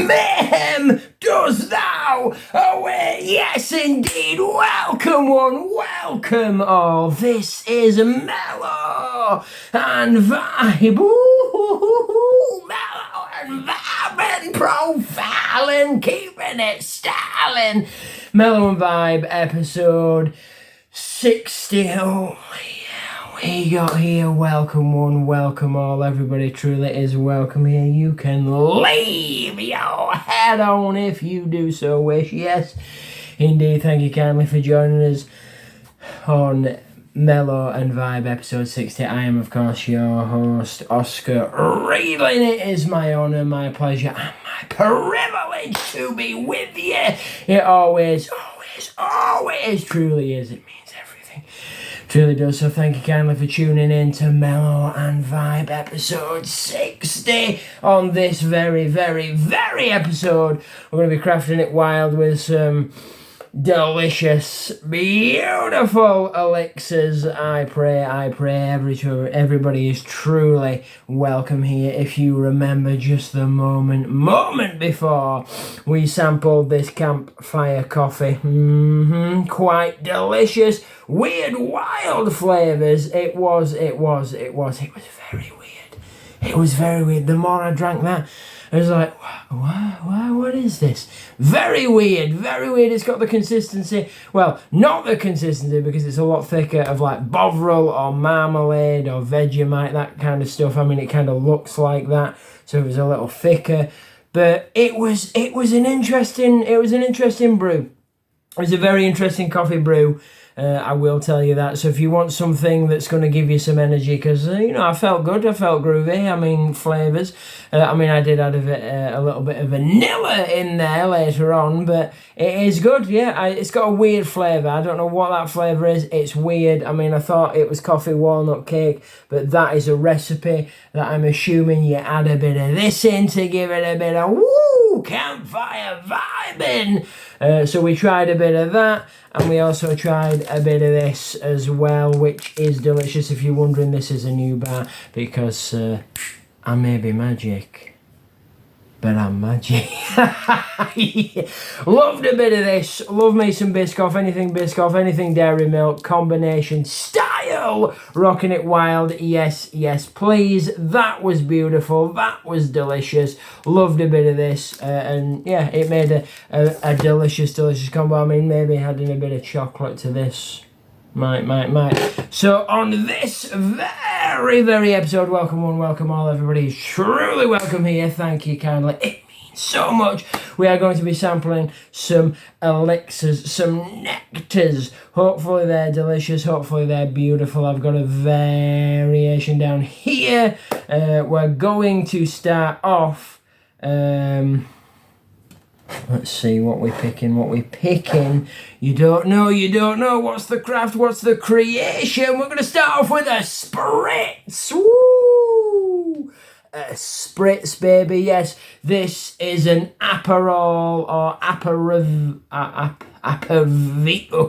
mayhem does thou away. Yes, indeed. Welcome one, welcome all. This is Mellow and Vibe. Ooh, Mellow and Vibe and profiling, keeping it styling. Mellow and Vibe episode 60. Oh, we got here. Welcome one, welcome all. Everybody truly is welcome here. You can leave your head on if you do so wish. Yes, indeed. Thank you kindly for joining us on Mellow and Vibe episode 60. I am, of course, your host, Oscar Reedling. It is my honour, my pleasure, and my privilege to be with you. It always truly is. It means everything. Truly does. So thank you kindly for tuning in to Mellow and Vibe episode 60. On this very episode, we're going to be crafting it wild with some delicious, beautiful elixirs. I pray everybody is truly welcome here. If you remember just the moment before we sampled this campfire coffee, quite delicious, weird, wild flavours. It was very weird. It was very weird. The more I drank that, I was like, what is this? Very weird. It's got the consistency, well, not the consistency because it's a lot thicker of like Bovril or marmalade or Vegemite, that kind of stuff. I mean, it kind of looks like that, so it was a little thicker. But it was an interesting brew. It was a very interesting coffee brew. I will tell you that. So if you want something that's going to give you some energy, because, I felt good, I felt groovy, I mean, flavours. I did add a little bit of vanilla in there later on, but it is good, yeah. It's got a weird flavour. I don't know what that flavour is. It's weird. I mean, I thought it was coffee walnut cake, but that is a recipe that I'm assuming you add a bit of this in to give it a bit of, campfire vibing. So we tried a bit of that, and we also tried a bit of this as well, which is delicious. If you're wondering, this is a new bar because I may be magic, but I'm magic. Loved a bit of this. Love me some Biscoff, anything dairy milk, combination style, rocking it wild. Yes, please. That was beautiful. That was delicious. Loved a bit of this, and yeah, it made a delicious combo. I mean, maybe adding a bit of chocolate to this. Might. So on this very episode, welcome one, welcome all. Everybody is truly welcome here. Thank you kindly. It means so much. We are going to be sampling some elixirs, some nectars. Hopefully they're delicious. Hopefully they're beautiful. I've got a variation down here. We're going to start off. Let's see what we're picking. You don't know. What's the craft? What's the creation? We're going to start off with a spritz. Woo! A spritz, baby. Yes, this is an Aperol or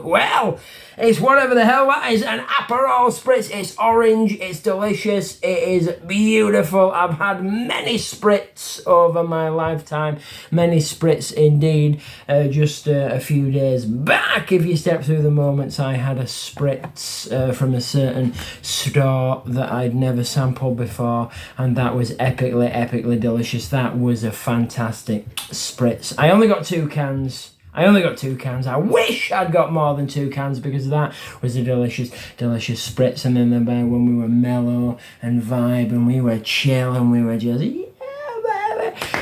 well, it's whatever the hell that is. An Aperol spritz. It's orange. It's delicious. It is beautiful. I've had many spritz over my lifetime. Many spritz indeed. Just a few days back, if you step through the moments, I had a spritz from a certain store that I'd never sampled before, and that was epically delicious. That was a fantastic spritz. I only got two cans. I I wish I'd got more than 2 cans because that was a delicious spritz. And then when we were mellow and vibe and we were chill and we were just, yeah,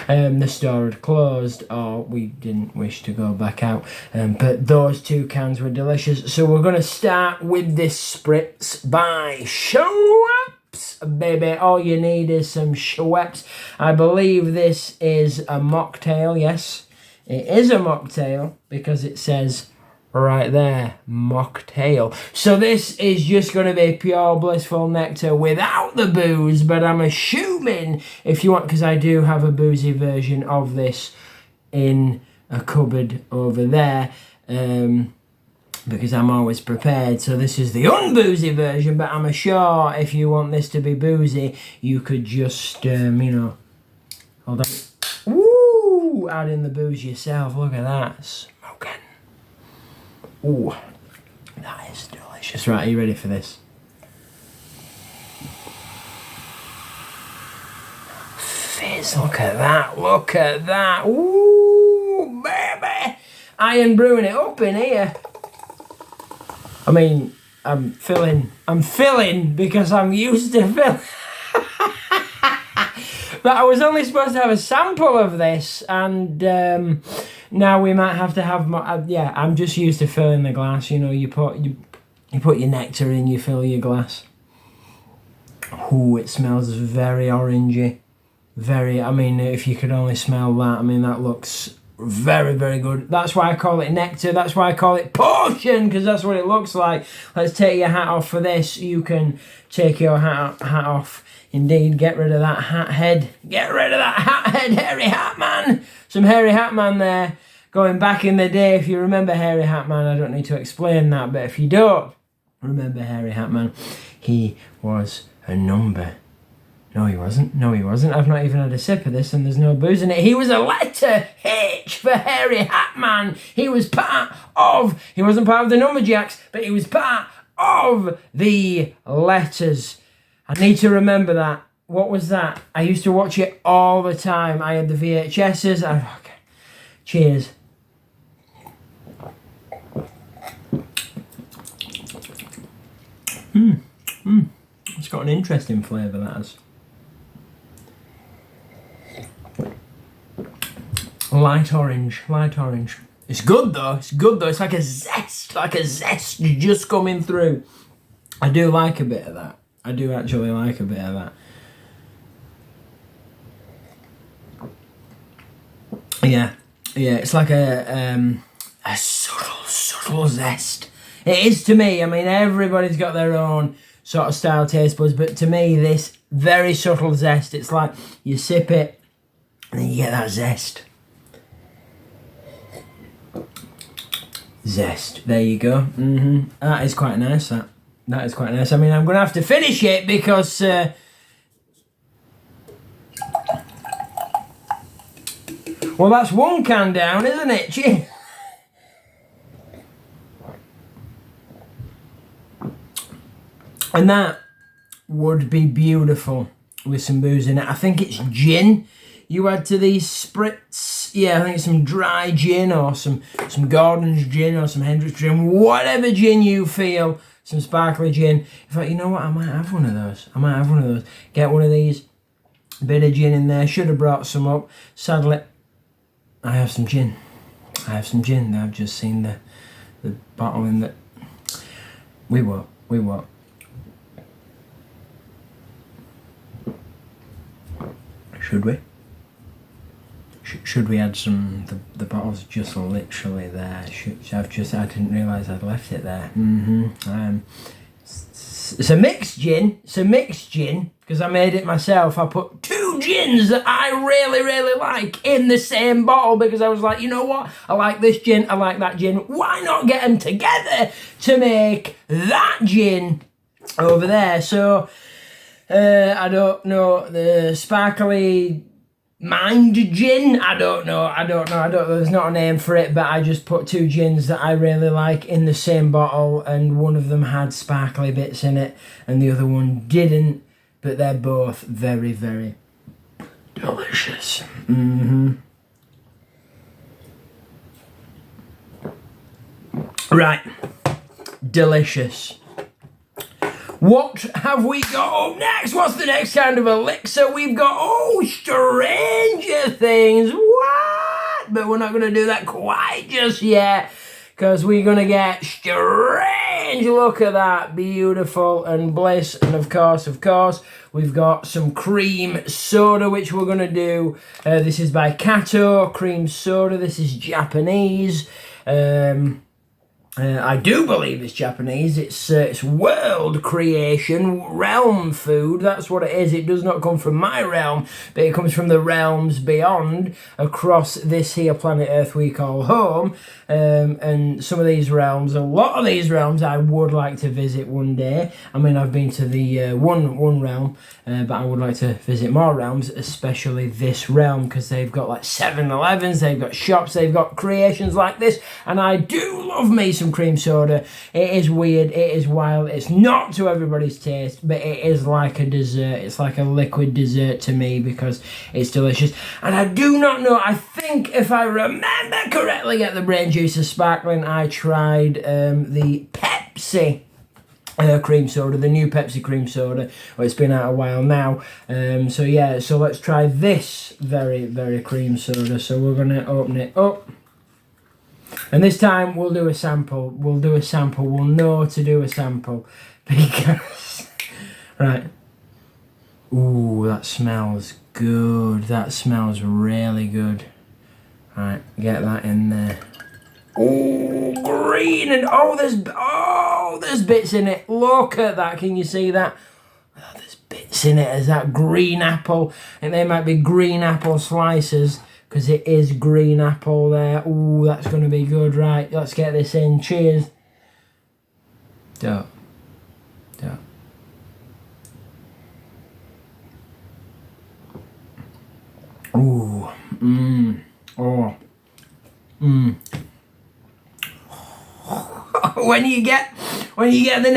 baby. The store had closed, or we didn't wish to go back out. But those 2 cans were delicious. So we're going to start with this spritz by Schweppes, baby. All you need is some Schweppes. I believe this is a mocktail, yes. It is a mocktail because it says right there, mocktail. So this is just going to be pure blissful nectar without the booze, but I'm assuming if you want, because I do have a boozy version of this in a cupboard over there, because I'm always prepared. So this is the unboozy version, but I'm sure if you want this to be boozy, you could just, hold on. Woo! you add in the booze yourself. Look at that, smoking. Ooh, that is delicious. Right, are you ready for this? Fizz, look at that, look at that. Ooh, baby. Iron brewing it up in here. I mean, I'm filling because I'm used to filling. But I was only supposed to have a sample of this, and now we might have to have more. Yeah, I'm just used to filling the glass. You know, you put your nectar in, you fill your glass. Ooh, it smells very orangey. Very, I mean, if you could only smell that, I mean, that looks very, very good. That's why I call it nectar. That's why I call it potion, because that's what it looks like. Let's take your hat off for this. You can take your hat off. Indeed, get rid of that hat head. Get rid of that hat head, hairy hat man. Some hairy hat man there. Going back in the day, if you remember hairy hat man, I don't need to explain that, but if you don't remember hairy hat man, he was a number. No, he wasn't. No, he wasn't. I've not even had a sip of this and there's no booze in it. He was a letter H for hairy hat man. He was part of, he wasn't part of the Numberjacks, but he was part of the letters. I need to remember that. What was that? I used to watch it all the time. I had the VHSs. Okay. Cheers. It's got an interesting flavour, that has. Light orange, light orange. It's good though, it's good though. It's like a zest just coming through. I do like a bit of that. I do actually like a bit of that. Yeah, it's like a subtle zest. It is to me. I mean, everybody's got their own sort of style taste buds, but to me, this very subtle zest. It's like you sip it and then you get that zest. Zest. There you go. That is quite nice, that. That is quite nice. I mean, I'm going to have to finish it because... well, that's one can down, isn't it? Gee. And that would be beautiful with some booze in it. I think it's gin you add to these spritz. Yeah, I think it's some dry gin or some Gordon's gin or some Hendrick's gin. Whatever gin you feel. Some sparkly gin. In fact, you know what? I might have one of those. Get one of these. Bit of gin in there. Should have brought some up. Sadly, I have some gin. I've just seen the bottle in the... We won't. Should we? Should we add some... The bottle's just literally there. I didn't realise I'd left it there. It's a mixed gin. Because I made it myself. I put 2 gins that I really like in the same bottle because I was like, you know what? I like this gin, I like that gin. Why not get them together to make that gin over there? So, I don't know, the sparkly mind gin, I don't know, there's not a name for it, but I just put 2 gins that I really like in the same bottle, and one of them had sparkly bits in it and the other one didn't, but they're both very, very delicious. Right, delicious. What have we got up next? What's the next kind of elixir we've got? Stranger Things. What? But we're not going to do that quite just yet because we're going to get strange. Look at that. Beautiful and bliss. And of course, we've got some cream soda, which we're going to do. This is by Kato, cream soda. This is Japanese. I do believe it's Japanese. It's world creation, realm food. That's what it is. It does not come from my realm, but it comes from the realms beyond, across this here planet Earth we call home. And some of these realms, a lot of these realms, I would like to visit one day. I mean, I've been to the one realm, but I would like to visit more realms, especially this realm, because they've got like 7-Elevens, they've got shops, they've got creations like this, and I do love me some cream soda. It is weird, it is wild, it's not to everybody's taste, but it is like a dessert. It's like a liquid dessert to me because it's delicious. And I do not know, I think if I remember correctly, get the brain juices sparkling, I tried the Pepsi cream soda, the new Pepsi cream soda. Well, it's been out a while now. So yeah, so let's try this very cream soda. So we're gonna open it up. And this time we'll do a sample. We'll know to do a sample. Because, right. Ooh, that smells good. That smells really good. Right, get that in there. Oh, green, and there's bits in it. Look at that, can you see that? Oh, there's bits in it. Is that green apple? And they might be green apple slices, because it is green apple there. Ooh, that's going to be good. Right, let's get this in. Cheers. Duh. Ooh, oh, when you get the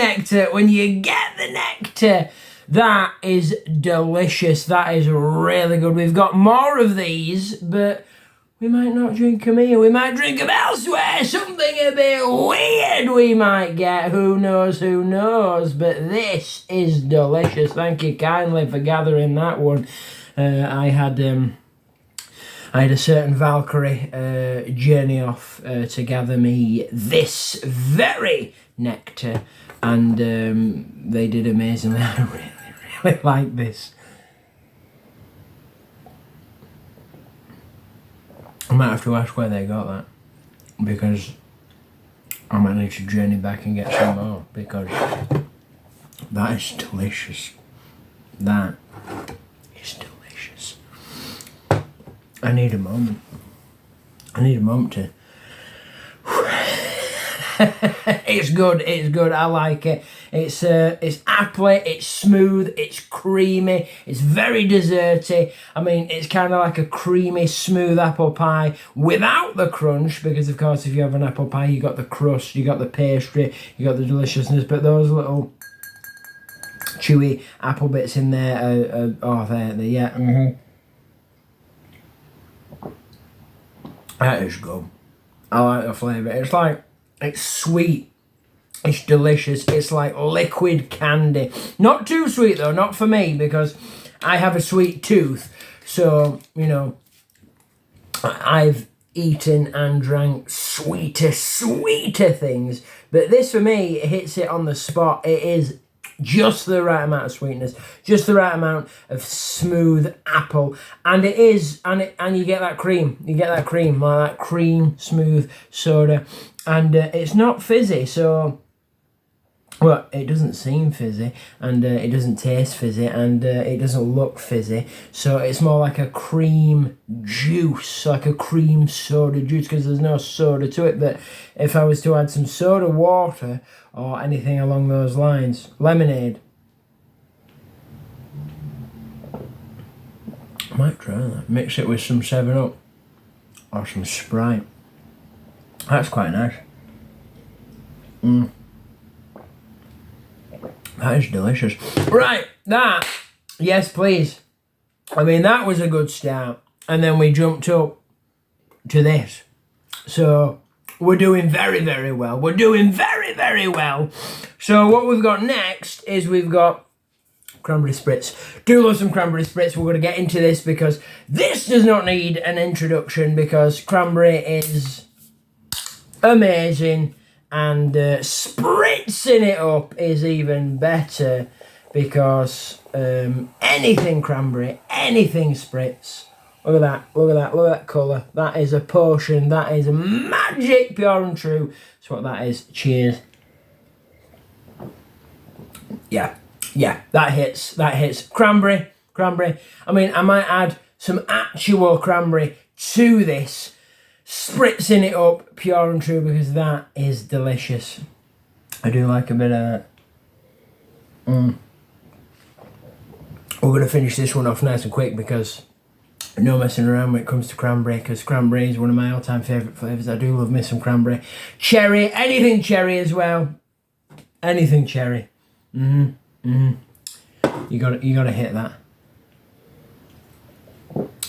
nectar, that is delicious. That is really good. We've got more of these, but we might not drink them here. We might drink them elsewhere. Something a bit weird we might get. Who knows? But this is delicious. Thank you kindly for gathering that one. I had a certain Valkyrie journey off to gather me this very nectar, and they did amazingly. I really like this. I might have to ask where they got that, because I might need to journey back and get some more, because that is delicious. That is delicious. I need a moment to... It's good, I like it. It's appley, it's smooth, it's creamy, it's very desserty. I mean, it's kind of like a creamy, smooth apple pie without the crunch, because of course if you have an apple pie, you got the crust, you got the pastry, you got the deliciousness, but those little chewy apple bits in there they're yeah. That is good. I like the flavour. It's sweet, it's delicious, it's like liquid candy. Not too sweet though, not for me, because I have a sweet tooth. So, you know, I've eaten and drank sweeter things. But this for me, it hits it on the spot. It is just the right amount of sweetness, just the right amount of smooth apple, and it is, and you get that cream, like that cream smooth soda, and it's not fizzy, so, well, it doesn't seem fizzy, and it doesn't taste fizzy, and it doesn't look fizzy, so it's more like a cream juice, like a cream soda juice, because there's no soda to it. But if I was to add some soda water or anything along those lines, lemonade, I might try that. Mix it with some 7-Up or some Sprite. That's quite nice. That is delicious. Right, that, yes please. I mean, that was a good start. And then we jumped up to this. So we're doing very well. We're doing very well. So what we've got next is we've got cranberry spritz. Do love some cranberry spritz. We're going to get into this because this does not need an introduction, because cranberry is amazing, and spritzing it up is even better, because anything cranberry, anything spritz, Look at that, look at that, look at that colour. That is a potion, that is magic, pure and true. That's what that is. Cheers. Yeah, that hits. Cranberry. I mean, I might add some actual cranberry to this, spritzing it up, pure and true, because that is delicious. I do like a bit of that. We're going to finish this one off nice and quick because no messing around when it comes to cranberry, because cranberry is one of my all-time favourite flavours. I do love me some cranberry. Cherry, anything cherry as well. Anything cherry. You gotta hit that.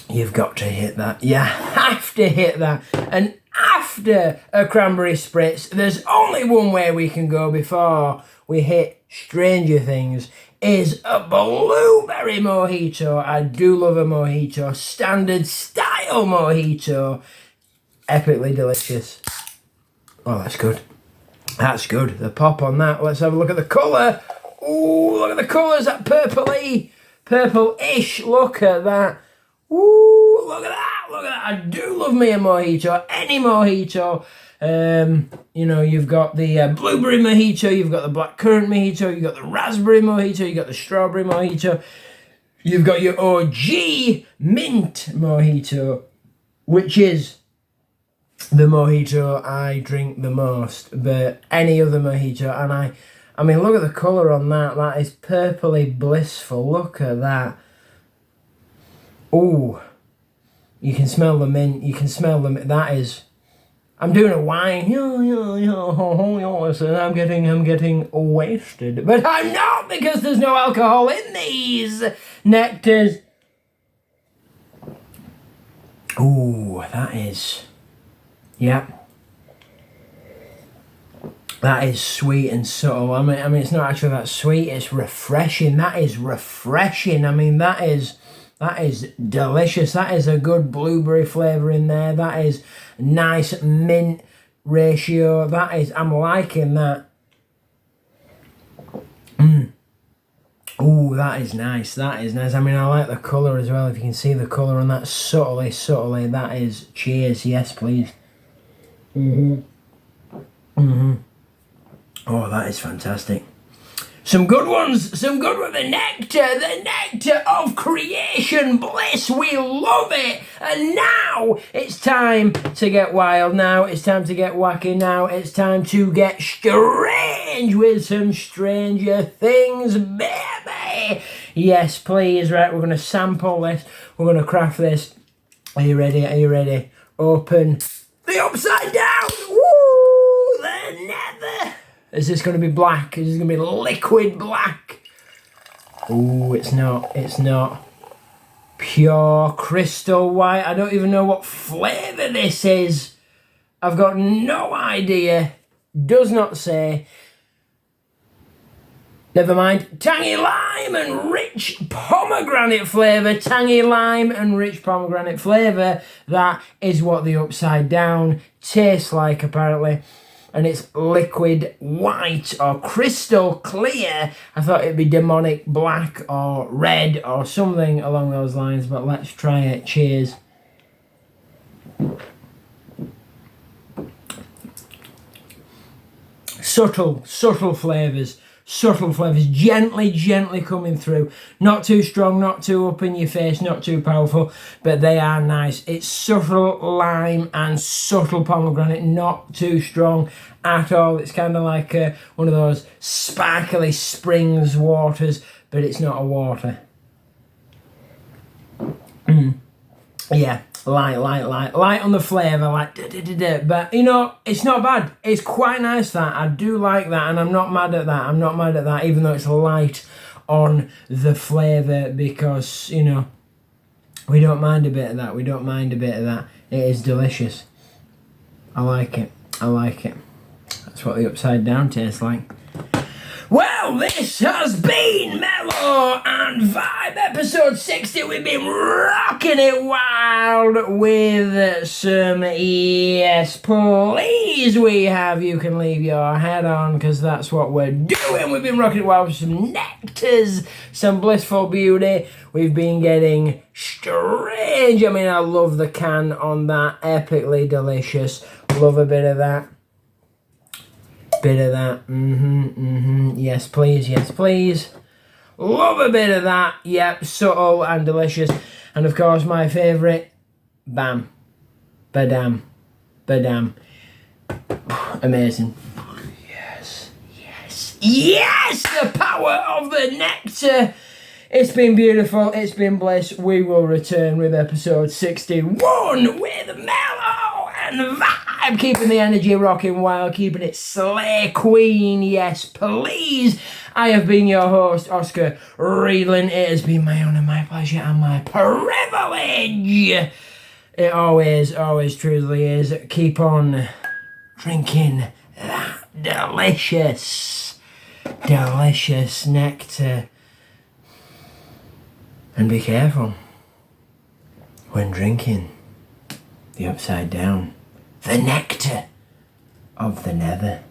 You've got to hit that. You have to hit that. And after a cranberry spritz, there's only one way we can go before we hit Stranger Things, is a blueberry mojito. I do love a mojito. Standard style mojito. Epically delicious. Oh, that's good. That's good. The pop on that. Let's have a look at the colour. Ooh, look at the colours. That purple-ish. Look at that. Ooh, look at that. Look at that. I do love me a mojito. Any mojito. You know, you've got the blueberry mojito, you've got the blackcurrant mojito, you've got the raspberry mojito, you've got the strawberry mojito, you've got your OG mint mojito, which is the mojito I drink the most, but any other mojito, and I mean, look at the colour on that. That is purpley blissful. Look at that. Ooh, you can smell the mint. You can smell the mint. That is. I'm doing a wine. Listen, I'm getting wasted, but I'm not, because there's no alcohol in these nectars. Ooh, that is. Yeah. That is sweet and subtle. I mean, it's not actually that sweet. It's refreshing. That is refreshing. I mean, that is delicious. That is a good blueberry flavour in there. That is nice mint ratio. That is, I'm liking that. Ooh, that is nice. That is nice. I mean, I like the colour as well. If you can see the colour on that, subtly. That is cheers. Yes, please. Oh, that is fantastic. Some good ones. The nectar of creation bliss. We love it. And now it's time to get wild. Now it's time to get wacky. Now it's time to get strange with some Stranger Things, baby. Yes, please. Right, we're going to sample this. We're going to craft this. Are you ready? Are you ready? Open the upside down. Woo! The nether. Is this going to be black? Is this going to be liquid black? Ooh, it's not. It's not. Pure crystal white. I don't even know what flavour this is. I've got no idea. Does not say. Never mind. Tangy lime and rich pomegranate flavour. Tangy lime and rich pomegranate flavour. That is what the upside down tastes like, apparently. And it's liquid white or crystal clear. I thought it'd be demonic black or red or something along those lines, but let's try it. Cheers. Subtle flavours. Gently coming through. Not too strong, not too up in your face, not too powerful, but they are nice. It's subtle lime and subtle pomegranate, not too strong at all. It's kind of like one of those sparkly springs waters, but it's not a water. Yeah. Light on the flavour, like but you know, it's not bad. It's quite nice, that. I do like that, and I'm not mad at that. Even though it's light on the flavour, because, you know, we don't mind a bit of that. It is delicious. I like it. That's what the upside down tastes like. Well, this has been Mellow and Vibe episode 60. We've been rocking it wild with some yes please we have. You can leave your head on because that's what we're doing. We've been rocking it wild with some nectars, some blissful beauty. We've been getting strange. I mean, I love the can on that. Epically delicious. Love a bit of that. Bit of that, yes please, yes please. Love a bit of that, yep, subtle and delicious. And of course my favourite, bam, badam, badam. Amazing. Yes, yes, yes, the power of the nectar. It's been beautiful, it's been bliss. We will return with episode 61 with Mellow and Vibe, keeping the energy rocking wild, keeping it slay queen, yes please. I have been your host, Oscar Reedland. It has been my honour, my pleasure and my privilege. It always truly is. Keep on drinking that delicious nectar. And be careful when drinking the upside down, the nectar of the nether.